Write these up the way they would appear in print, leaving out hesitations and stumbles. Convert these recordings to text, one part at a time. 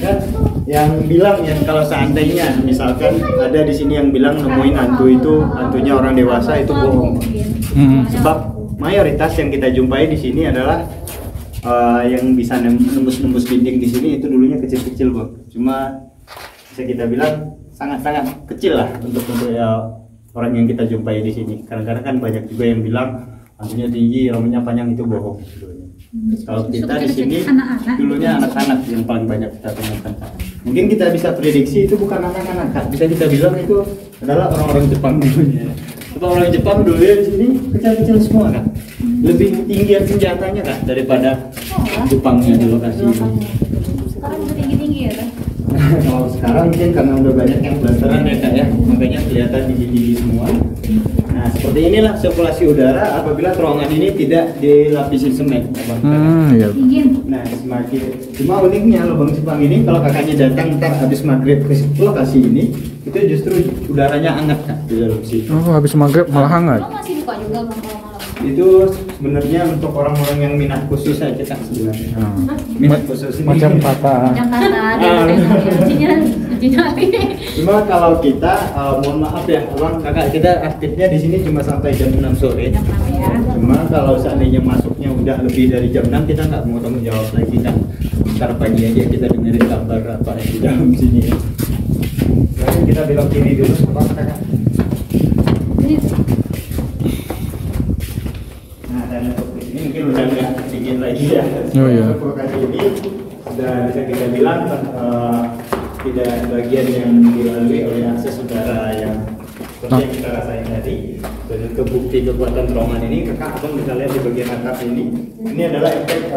kan yang bilang ya kalau seandainya misalkan ada di sini yang bilang nemuin hantu itu hantunya orang dewasa itu bohong. Sebab mayoritas yang kita jumpai di sini adalah yang bisa nembus dinding di sini itu dulunya kecil-kecil Bang. Cuma bisa kita bilang sangat-sangat kecil lah untuk ya orang yang kita jumpai di sini. Kadang-kadang kan banyak juga yang bilang hantunya tinggi, rambutnya panjang itu bohong. Kalau kita di sini dulunya anak-anak yang paling banyak kita temukan. Mungkin kita bisa prediksi itu bukan anak-anak, Kak. Bisa kita bilang itu adalah orang-orang Jepang dulunya. Sebab orang Jepang dulunya di sini kecil-kecil semua, Kak. Lebih tinggian senjatanya, Kak, daripada Jepangnya di lokasi ini. Sekarang udah tinggi-tinggi ya, Kak? Kalau sekarang mungkin karena udah banyak yang blasteran ya, Kak ya, makanya kelihatan tinggi-tinggi semua. Nah, seperti inilah sirkulasi udara apabila terowongan ini tidak dilapisi semen. Iya. Nah, semakin cuma uniknya lubang Jepang ini kalau kakaknya datang ntar habis maghrib ke lokasi ini, itu justru udaranya hangat Kak di dalam situ. Oh, habis maghrib malah hangat. Lo masih buka juga Bang kalau malam? Itu sebenarnya untuk orang-orang yang minat khusus saja Kak sebenarnya. Minat khusus ini. Macam patah. Yang kuncinya Cuma kalau kita mohon maaf ya, Abang kakak kita aktifnya di sini cuma sampai jam 6 sore. Jam 6 ya. Cuma kalau seandainya masuknya udah lebih dari jam 6 kita nggak mau tanggung jawab lagi kan. Ntar pagi aja kita dengerin kabar apa yang di dalam sini. Lalu kita belok kiri dulu Abang kakak. Nah dan untuk ini mungkin udah nggak sedikit lagi ya. Oh iya. Untuk lokasi ini sudah bisa kita bilang tidak bagian yang dilalui oleh akses udara yang seperti yang kita rasain tadi. Dan untuk bukti kekuatan terowongan ini, kakak abang bisa lihat di bagian atap ini. Ini adalah efek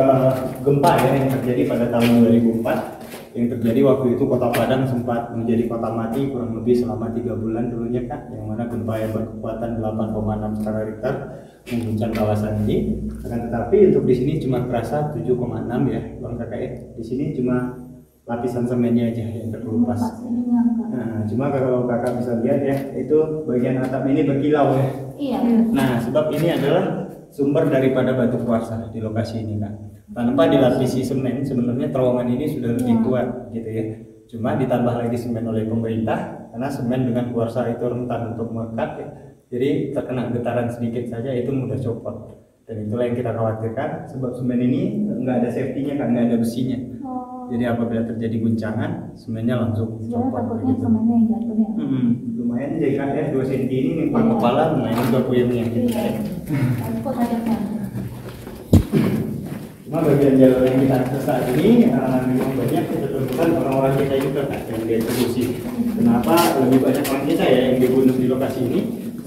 gempa ya yang terjadi pada tahun 2004. Yang terjadi waktu itu Kota Padang sempat menjadi kota mati kurang lebih selama 3 bulan dulunya Kak. Yang mana gempa yang berkekuatan 8,6 skala Richter mengguncang kawasan ini. Akan tetapi untuk di sini cuma terasa 7,6 ya, bang kakak ya. Di sini cuma lapisan semennya aja yang terkelupas. Nah, cuma kalau kakak bisa lihat ya, itu bagian atap ini berkilau ya. Iya. Nah, sebab ini adalah sumber daripada batu kuarsa di lokasi ini Kak. Tanpa dilapisi semen, sebenarnya terowongan ini sudah lebih kuat gitu ya. Cuma ditambah lagi semen oleh pemerintah, karena semen dengan kuarsa itu rentan untuk melekat ya. Jadi terkena getaran sedikit saja itu mudah copot. Dan itulah yang kita khawatirkan, sebab semen ini nggak ada safety-nya kan, nggak ada besinya. Jadi apabila terjadi guncangan, semennya langsung copot begitu. Lumayan jahitan ya 2 cm ini nimpa kepala, lumayan juga puyengnya gitu ya. Cuma bagian jalur yang kita akses saat ini memang banyak kita temukan orang-orang kita juga Kak yang dieksekusi. Kenapa lebih banyak orang kita ya yang dibunuh di lokasi ini?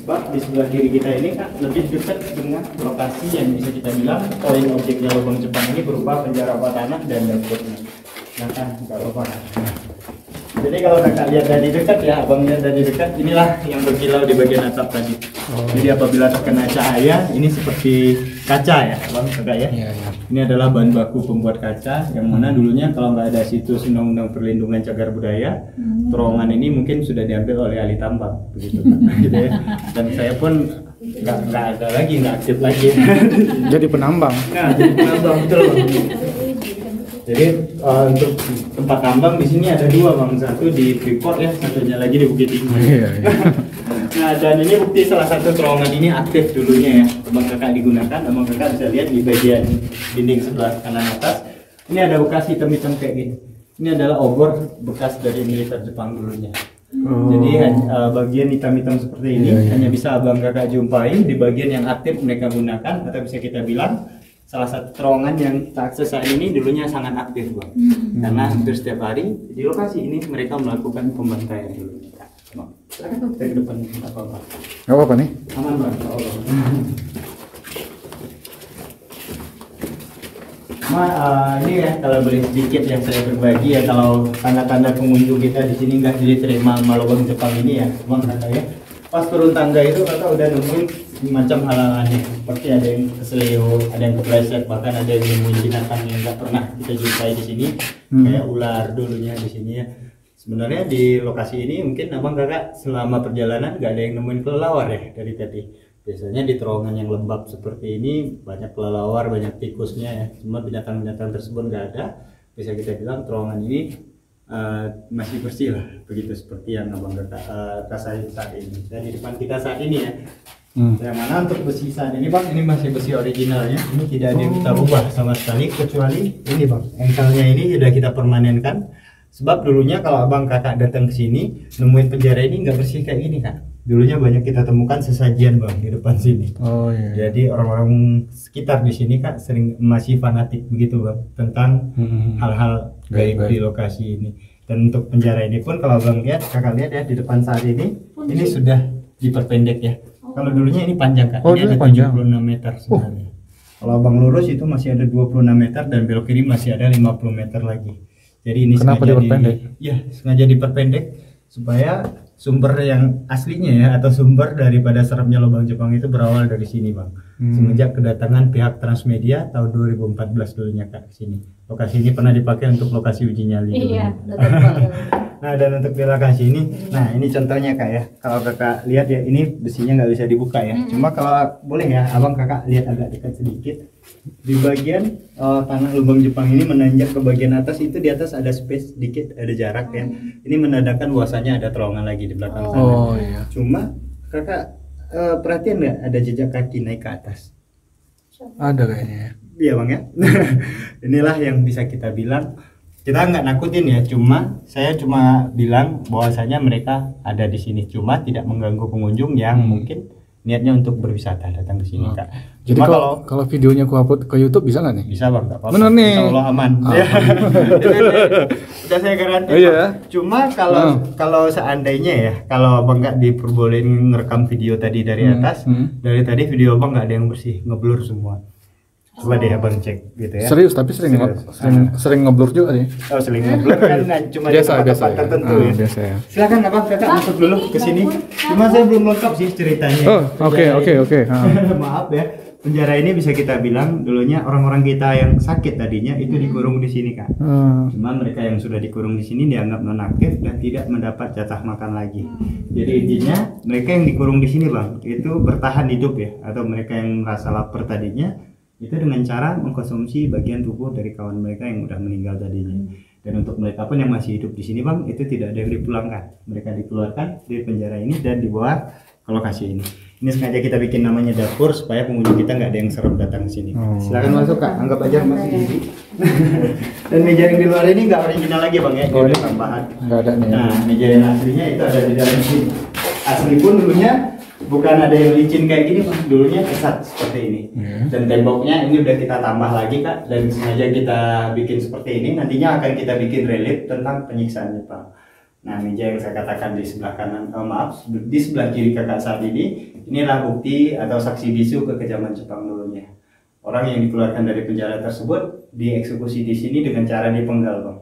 Sebab di sebelah kiri kita ini Kak lebih dekat dengan lokasi yang bisa kita bilang poin objeknya lubang Jepang ini berupa penjara bawah tanah dan dapurnya. Nah kan kalau apa? Jadi kalau kakak lihat dari dekat ya, abang lihat dari dekat, inilah yang berkilau di bagian atap tadi. Jadi apabila terkena cahaya, ini seperti kaca ya, abang kakak ya. Ini adalah bahan baku pembuat kaca, yang mana dulunya kalau nggak ada situs Undang-Undang Perlindungan Cagar Budaya, terowongan ini mungkin sudah diambil oleh ahli tambang, begitu gitu ya. Dan saya pun nggak ada lagi, nggak aktif lagi. Jadi penambang. Nah, jadi penambang betul. Jadi untuk tempat tambang di sini ada 2 bang, satu di Freeport ya, satunya lagi di Bukit Tinggi. Nah dan ini bukti salah satu terowongan ini aktif dulunya ya, abang kakak digunakan. Abang kakak bisa lihat di bagian dinding sebelah kanan atas, ini ada bekas hitam-hitam kayak gini. Ini adalah obor bekas dari militer Jepang dulunya. Jadi bagian hitam-hitam seperti ini hanya bisa abang kakak jumpai di bagian yang aktif mereka gunakan, atau bisa kita bilang salah satu terowongan yang kita akses saat ini dulunya sangat aktif bang. Karena hampir setiap hari di lokasi ini mereka melakukan pembantaian dulu. Kita ke depan apa-apa. Gak apa-apa nih? Aman bang. Ini ya kalau boleh sedikit yang saya berbagi ya, kalau tanda-tanda pengunjung kita di sini nggak diterima sama lubang Jepang ini ya, bang kata ya. Pas turun tangga itu kakak udah nemuin macam halangannya, seperti ada yang keseleo, ada yang kepleset, bahkan ada yang nemuin binatang yang nggak pernah kita jumpai di sini, kayak ular dulunya di sini ya. Sebenarnya di lokasi ini mungkin abang kakak selama perjalanan nggak ada yang nemuin kelelawar ya dari tadi. Biasanya di terowongan yang lembab seperti ini banyak kelelawar, banyak tikusnya ya. Cuma binatang-binatang tersebut nggak ada. Bisa kita bilang terowongan ini masih bersih lah, begitu seperti yang abang rasain saat ini. Dan di depan kita saat ini ya, yang mana untuk besi saat ini bang, ini masih besi originalnya, ini tidak ada yang kita ubah sama sekali, kecuali ini bang, engkelnya ini sudah kita permanenkan. Sebab dulunya kalau abang kakak datang ke sini nemuin penjara ini nggak bersih kayak gini kak. Dulunya banyak kita temukan sesajian bang di depan sini. Oh iya. Jadi orang-orang sekitar di sini kak sering masih fanatik begitu bang tentang hal-hal gaib di lokasi ini. Dan untuk penjara ini pun kalau abang lihat, kakak lihat ya di depan saat ini sudah diperpendek ya. Kalau dulunya ini panjang kak, ini ada 76 meter sebenarnya. Kalau abang lurus itu masih ada 26 meter dan belok kiri masih ada 50 meter lagi. Jadi ini kenapa diperpendek? Sengaja diperpendek supaya sumber yang aslinya ya, atau sumber daripada seremnya lubang Jepang itu berawal dari sini bang. Semenjak kedatangan pihak Transmedia tahun 2014 dulunya kak ke sini. Lokasi ini pernah dipakai untuk lokasi uji nyali. Iya. Nah dan untuk di lokasi ini, nah ini contohnya kak ya. Kalau kakak lihat ya, ini besinya nggak bisa dibuka ya. Cuma kalau boleh ya, abang kakak lihat agak dekat sedikit. Di bagian tanah lubang Jepang ini menanjak ke bagian atas, itu di atas ada space sedikit, ada jarak ya. Ini menandakan bahwasanya ada terowongan lagi di belakang sana. Oh iya. Cuma kakak perhatian nggak ada jejak kaki naik ke atas? Ada kayaknya ya. Iya bang ya. Inilah yang bisa kita bilang, kita nggak nakutin ya, saya cuma bilang bahwasanya mereka ada di sini, cuma tidak mengganggu pengunjung yang mungkin niatnya untuk berwisata datang ke sini kak. Jadi kalau videonya aku upload ke YouTube bisa nggak nih? Bisa bang, nggak apa-apa. Bener nih. Insya Allah aman. Udah saya garanti. Iya. Cuma kalau seandainya ya, kalau abang nggak diperbolehin ngerekam video tadi dari atas, dari tadi video abang nggak ada yang bersih, ngeblur semua. Coba deh abang cek gitu ya. Serius, tapi sering ngeblur juga nih. Oh sering ngeblur kan, cuma biasa di tempat tertentu ya. Biasa ya. Silakan abang kakak masuk dulu ke sini. Cuma saya belum lengkap sih ceritanya. Oh oke. Maaf ya. Penjara ini bisa kita bilang dulunya orang-orang kita yang sakit tadinya itu dikurung di sini kak. Cuma mereka yang sudah dikurung di sini dianggap nonaktif dan tidak mendapat jatah makan lagi. Jadi intinya mereka yang dikurung di sini bang itu bertahan hidup ya, atau mereka yang merasa lapar tadinya itu dengan cara mengkonsumsi bagian tubuh dari kawan mereka yang udah meninggal tadinya. Dan untuk mereka pun yang masih hidup di sini bang, itu tidak ada yang dipulangkan. Mereka dikeluarkan dari penjara ini dan dibawa ke lokasi ini. Ini sengaja kita bikin namanya dapur supaya pengunjung kita nggak ada yang serem datang ke sini. Silakan masuk kak, anggap aja masih ini. Dan meja yang di luar ini nggak original lagi bang ya, ini tambahan. Nggak ada nih. Nah meja yang aslinya itu ada di dalam sini. Asli pun dulunya bukan ada yang licin kayak gini bang, dulunya kesat seperti ini. Dan temboknya ini udah kita tambah lagi kak, dan sengaja kita bikin seperti ini. Nantinya akan kita bikin relief tentang penyiksaan Jepang. Nah meja yang saya katakan di sebelah kanan, di sebelah kiri kakak saat ini, inilah bukti atau saksi bisu kekejaman Jepang dulunya. Orang yang dikeluarkan dari penjara tersebut dieksekusi di sini dengan cara dipenggal bang.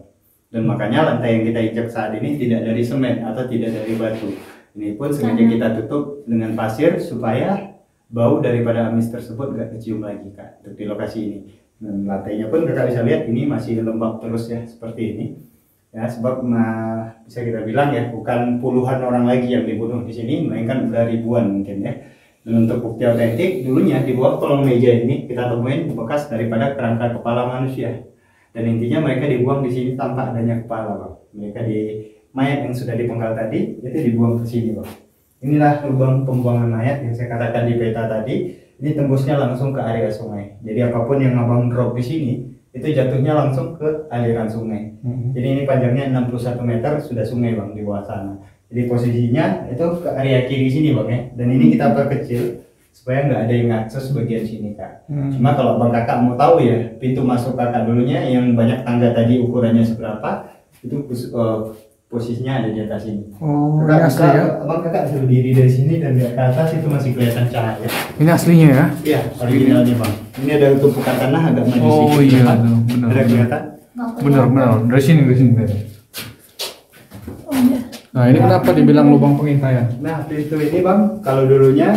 Dan makanya lantai yang kita injak saat ini tidak dari semen atau tidak dari batu. Ini pun sengaja kita tutup dengan pasir supaya bau daripada amis tersebut gak kecium lagi kak untuk di lokasi ini. Dan lantainya pun kakak bisa lihat ini masih lembab terus ya seperti ini. Ya sebab bisa kita bilang ya bukan puluhan orang lagi yang dibunuh di sini, melainkan udah ribuan mungkin ya. Dan untuk bukti otentik dulunya di bawah kolong meja ini kita temuin bekas daripada kerangka kepala manusia. Dan intinya mereka dibuang di sini tanpa adanya kepala bang. Mereka mayat yang sudah dipenggal tadi itu dibuang ke sini bang. Inilah lubang pembuangan mayat yang saya katakan di peta tadi. Ini tembusnya langsung ke area sungai. Jadi apapun yang abang drop di sini itu jatuhnya langsung ke aliran sungai. Jadi ini panjangnya 61 meter sudah sungai bang di bawah sana. Jadi posisinya itu ke area kiri sini bang ya. Dan ini kita perkecil supaya nggak ada yang akses bagian sini kak. Cuma kalau bang kakak mau tahu ya pintu masuk kakak dulunya yang banyak tangga tadi ukurannya seberapa, itu posisinya ada di atas ini. Oh, kakak ini asli ya? Abang kakak bisa berdiri dari sini dan di atas itu masih kelihatan cahaya. Ini aslinya ya? Iya, originalnya bang. Ini ada tumpukan tanah agak maju sedikit. Oh iya, benar. Ada kelihatan? Benar. Dari sini. Nah ini kenapa dibilang lubang pengintaian? Nah pintu ini bang, kalau dulunya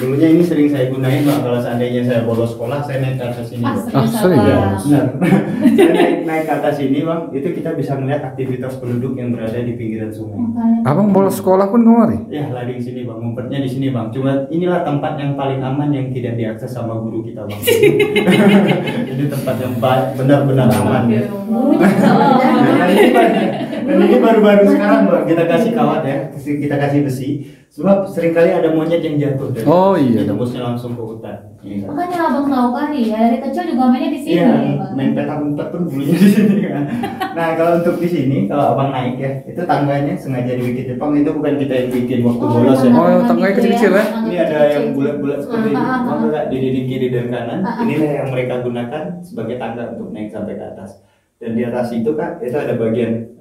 ini sering saya gunain bang. Kalau seandainya saya bolos sekolah, saya naik ke atas sini bang. Sering ya? Benar. Saya naik ke atas ini bang, itu kita bisa melihat aktivitas penduduk yang berada di pinggiran sungai. Abang bolos sekolah pun kemari? Ya lari di sini bang, ngumpetnya di sini bang. Cuma inilah tempat yang paling aman yang tidak diakses sama guru kita bang. Ini tempat yang benar-benar aman. Dan ini baru-baru sekarang Mbak, kita kasih kawat ya, kita kasih besi. Sebab seringkali ada monyet yang jatuh dari Oh, iya. tembusnya langsung ke hutan. Iya. Makanya abang tahu kali ya, dari kecil juga mainnya di sini Iya, ya, Bang. main petak umpet pun dulunya di sini kan. Nah, kalau untuk di sini, kalau abang naik ya, itu tangganya sengaja dibikin Jepang, itu bukan kita yang bikin waktu bolos ya. Oh, tangganya kecil-kecil ya? Ini ada yang bulat-bulat seperti ini, maka di dinding kiri dan kanan. Inilah yang mereka gunakan sebagai tangga untuk naik sampai ke atas. Dan di atas itu kan, itu ada bagian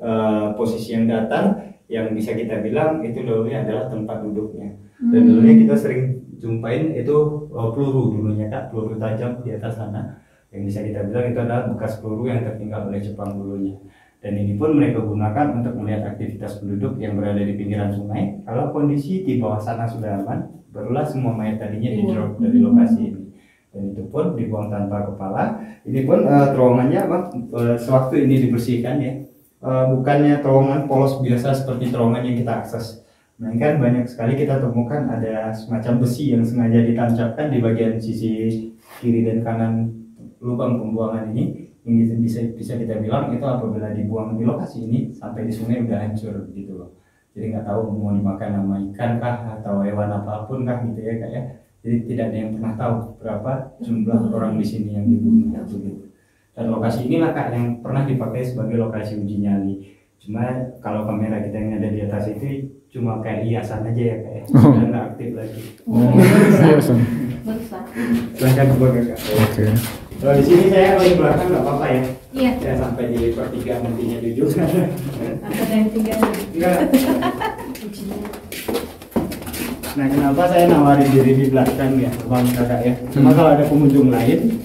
posisi yang datar, yang bisa kita bilang itu dulunya adalah tempat duduknya. Dan dulunya kita sering jumpain itu peluru dulunya Kak, peluru tajam di atas sana. Yang bisa kita bilang itu adalah bekas peluru yang tertinggal oleh Jepang dulunya. Dan ini pun mereka gunakan untuk melihat aktivitas penduduk yang berada di pinggiran sungai. Kalau kondisi di bawah sana sudah aman, barulah semua mayat tadinya di-drop dari lokasi ini. Dan itu pun dibuang tanpa kepala. Ini pun terowongannya Bang, sewaktu ini dibersihkan ya, bukannya terowongan polos biasa seperti terowongan yang kita akses. Melainkan banyak sekali kita temukan ada semacam besi yang sengaja ditancapkan di bagian sisi kiri dan kanan lubang pembuangan ini. Yang bisa kita bilang itu apabila dibuang di lokasi ini sampai di sungai udah hancur gitu loh. Jadi nggak tahu mau dimakan sama ikan kah atau hewan apapun kah gitu ya Kak ya. Jadi tidak ada yang pernah tahu berapa jumlah orang di sini yang dibunuh gitu. Dan lokasi inilah Kak yang pernah dipakai sebagai lokasi uji nyali. Cuma kalau kamera kita yang ada di atas itu cuma kayak hiasan aja ya Kak ya. Sudah nggak aktif lagi. Biasa. Besar. Silahkan ke belakang Kak. Oke. Kalau di sini saya paling belakang nggak apa-apa ya. Iya. Saya sampai di pertigaan nantinya duduk. Ada yang tinggal. Enggak. Nah, kenapa saya nawarin diri di belakang ya, Bang Kakak ya? Cuma kalau ada pengunjung lain,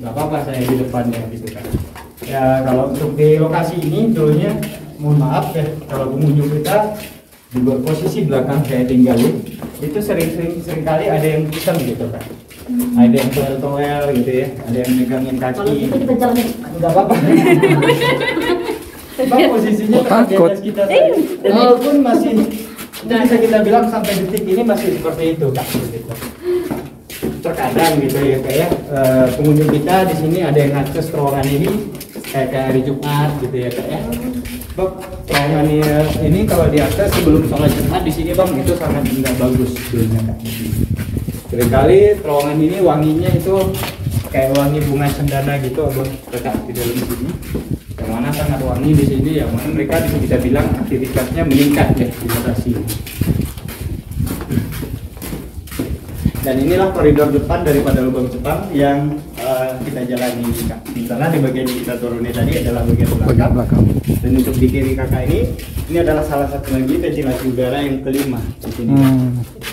nggak apa-apa saya di depannya gitu kan. Ya kalau untuk di lokasi ini dulunya, mohon maaf ya, kalau pengunjung kita di posisi belakang saya tinggalin, itu sering kali ada yang pisang gitu kan. Ada yang toel-toel gitu ya, ada yang megangin Kalau kaki. kita kejar nih. Nggak apa-apa. Bang posisinya Oh, takut. atas kita. Dan itu pun masih bisa kita bilang sampai detik ini masih seperti itu Kak. Gitu. Terkadang gitu ya kayak pengunjung kita di sini ada yang akses terowongan ini kayak hari Jumat gitu ya Kak ya. Bang, terowongan ini kalau diakses sebelum sholat Jumat di sini Bang itu sangat nggak bagus sebenarnya Kak. Seringkali terowongan ini wanginya itu kayak wangi bunga cendana gitu Abang Kak di dalam sini. Yang mana sangat wangi di sini, yang mana mereka bisa bilang aktivitasnya meningkat ya di lokasi ini. Dan inilah koridor depan daripada lubang Jepang yang kita jalani Kak. Misalnya di bagian yang kita turuni tadi adalah bagian belakang. Dan untuk di kiri Kakak ini adalah salah satu lagi ventilasi udara yang kelima di sini.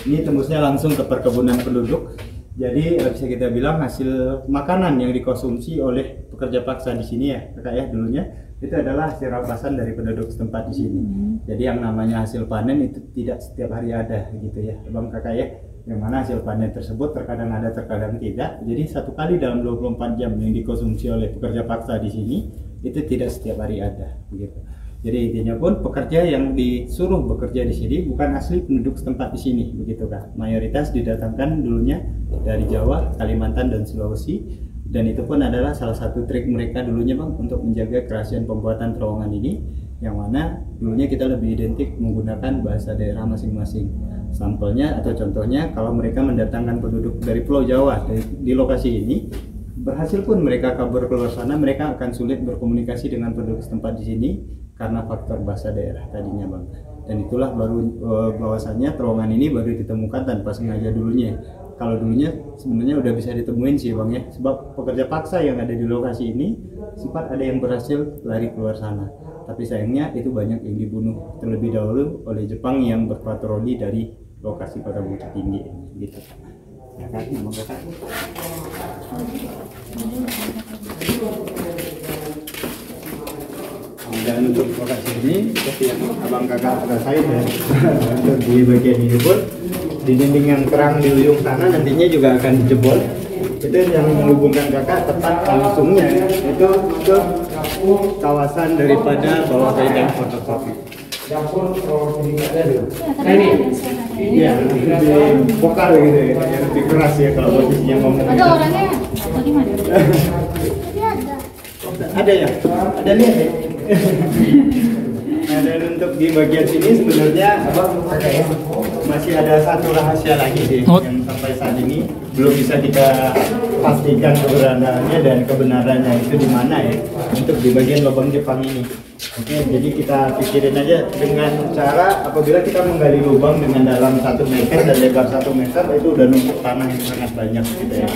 Ini tembusnya langsung ke perkebunan penduduk. Jadi bisa kita bilang hasil makanan yang dikonsumsi oleh pekerja paksa di sini ya Kakak ya dulunya itu adalah hasil rampasan dari penduduk setempat di sini. Jadi yang namanya hasil panen itu tidak setiap hari ada gitu ya Bang Kakak ya. Yang mana hasil panen tersebut terkadang ada terkadang tidak. Jadi satu kali dalam 24 jam yang dikonsumsi oleh pekerja paksa di sini itu tidak setiap hari ada begitu. Jadi intinya pun pekerja yang disuruh bekerja di sini bukan asli penduduk setempat di sini begitu Kak. Mayoritas didatangkan dulunya dari Jawa, Kalimantan dan Sulawesi. Dan itu pun adalah salah satu trik mereka dulunya Bang untuk menjaga kerahasiaan pembuatan terowongan ini, yang mana dulunya kita lebih identik menggunakan bahasa daerah masing-masing. Sampelnya atau contohnya kalau mereka mendatangkan penduduk dari Pulau Jawa di lokasi ini, berhasil pun mereka kabur keluar sana, mereka akan sulit berkomunikasi dengan penduduk setempat di sini karena faktor bahasa daerah tadinya Bang. Dan itulah baru bahwasannya terowongan ini baru ditemukan tanpa sengaja dulunya. Kalau dulunya sebenarnya udah bisa ditemuin sih Bang ya, sebab pekerja paksa yang ada di lokasi ini sempat ada yang berhasil lari keluar sana. Tapi sayangnya itu banyak yang dibunuh terlebih dahulu oleh Jepang yang berpatroli dari lokasi pada Bukit Tinggi gitu. Ya kan, nama Kakak. Dan untuk lokasi ini seperti yang Abang Kakak rasain ya. Untuk di bagian ini pun di dinding yang terang di ujung sana nantinya juga akan dijebol. Itu yang menghubungkan Kakak tepat langsungnya itu ke kawasan daripada bawah bank fotokopi. Dapur ini ada dulu. Nah ini, iya dibongkar gitu ya, yang lebih keras ya kalau posisinya ngomong. Ada orangnya atau gimana? Tadi ada. Ada ya? Ada lihat ya? untuk di bagian sini sebenarnya abang masih ada satu rahasia lagi sih yang sampai saat ini belum bisa kita pastikan keberadaannya dan kebenarannya itu di mana ya untuk di bagian lubang Jepang ini. Oke, jadi kita pikirin aja dengan cara apabila kita menggali lubang dengan dalam 1 meter dan lebar 1 meter itu udah numpuk tanah yang sangat banyak gitu ya.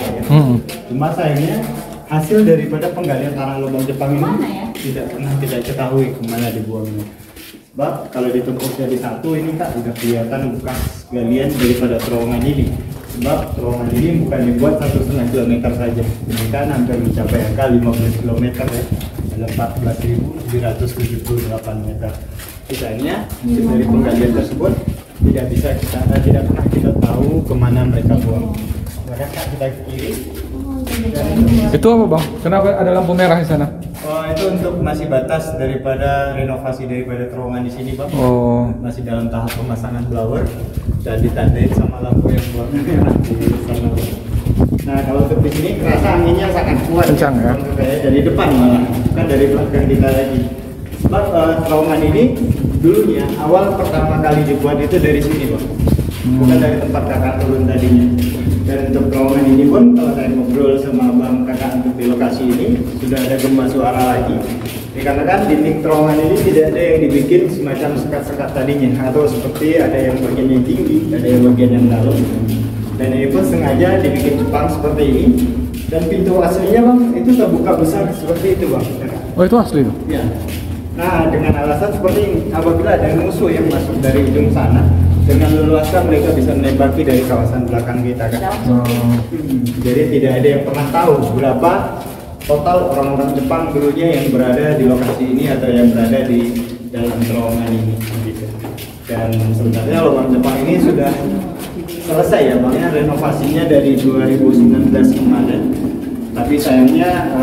Cuma sayangnya hasil daripada penggalian tanah lubang Jepang ini tidak pernah kita ketahui kemana dibuangnya. Sebab kalau ditumpuk jadi satu ini Kak udah kelihatan bekas galian daripada terowongan ini. Sebab terowongan ini bukan dibuat 1,5 kilometer saja, ini kan hampir mencapai angka 15 kilometer ya. Ada 14.778 meter. Sisanya dari penggalian tersebut tidak pernah kita tahu kemana mereka buang. Maka Kak kita kiri. Itu apa bang? Kenapa ada lampu merah di sana? Oh, itu untuk masih batas daripada renovasi daripada terowongan di sini, Bang. Oh. Masih dalam tahap pemasangan blower dan ditandain sama lampu yang warna merah di sana. Nah, kalau untuk di sini kerasa anginnya sangat kuat. Kencang ya? Kayak dari depan malah, bukan dari belakang kita lagi. Sebab terowongan ini dulunya awal pertama kali dibuat itu dari sini, Bang. Bukan dari tempat kakak turun tadinya. Dan untuk terowongan ini pun kalau saya ngobrol sama bang kakak untuk di lokasi ini sudah ada gema suara lagi. Dikarenakan dinding terowongan ini tidak ada yang dibikin semacam sekat-sekat tadinya, atau seperti ada yang bagian yang tinggi, ada yang bagian yang dalam. Dan ini pun sengaja dibikin Jepang seperti ini. Dan pintu aslinya bang itu terbuka besar seperti itu bang. Oh itu asli tuh? Ya. Nah dengan alasan seperti ini, apabila ada musuh yang masuk dari ujung sana, dengan leluasa mereka bisa menembaki dari kawasan belakang kita kan. Jadi tidak ada yang pernah tahu berapa total orang-orang Jepang dulunya yang berada di lokasi ini atau yang berada di dalam terowongan ini gitu. Dan sebenarnya lubang Jepang ini sudah selesai ya, makanya renovasinya dari 2019 kemarin. Tapi sayangnya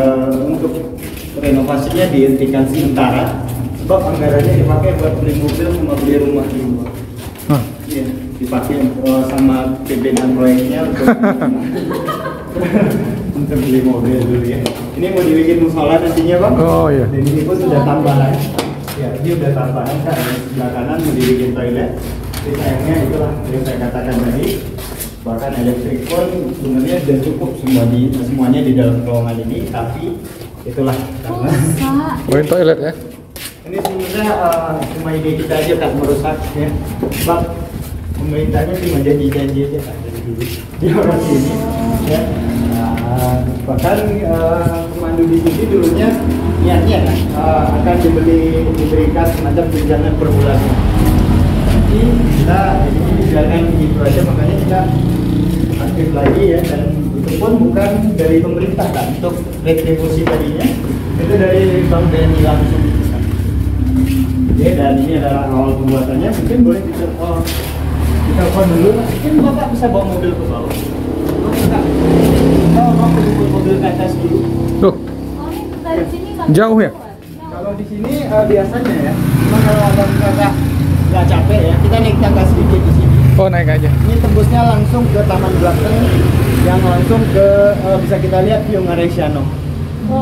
untuk renovasinya dihentikan sementara sebab anggarannya dipakai buat beli mobil sama beli rumah di luar. Iya, dipakai sama pimpinan proyeknya untuk beli mobil dulu ya. Ini mau dibikin musola nantinya bang. Oh iya. Dan ini pun sudah tambahan. Ya, ini udah tambahan kan. Sebelah kanan mau dibikin toilet. Jadi sayangnya itulah yang saya katakan tadi. Bahkan elektrik pun sebenarnya sudah cukup semuanya di dalam terowongan ini. Tapi itulah karena. Buat toilet ya? Ini sebenarnya cuma ide kita aja kan merusak ya. Sebab pemerintahnya cuma janji-janji aja kan dari dulu di lokasi ini ya. Bahkan pemandu di sini dulunya niatnya kan akan diberikan semacam tunjangan per bulannya. Tapi kita ini jangan begitu aja, makanya kita aktif lagi ya, dan itu pun bukan dari pemerintah kan untuk retribusi tadinya itu dari Bank BNI langsung. Oke, dan ini adalah awal pembuatannya. Mungkin boleh ditelepon dulu. Mungkin bapak bisa bawa mobil ke bawah. Kita mau jemput mobil ke atas dulu. Tuh, Dari sini jauh ya? Kalau di sini biasanya ya, cuma kalau abang kakak nggak capek ya, kita naik tangga sedikit di sini. Oh naik aja. Ini tembusnya langsung ke taman belakang, yang langsung ke bisa kita lihat view Ngaresiano.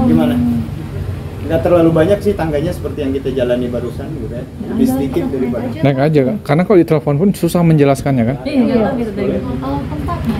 Gimana? Nggak terlalu banyak sih tangganya seperti yang kita jalani barusan gitu ya. Lebih sedikit daripada. Naik aja kak. Karena kalau ditelepon pun susah menjelaskannya kan. Iya, gitu dari tempatnya.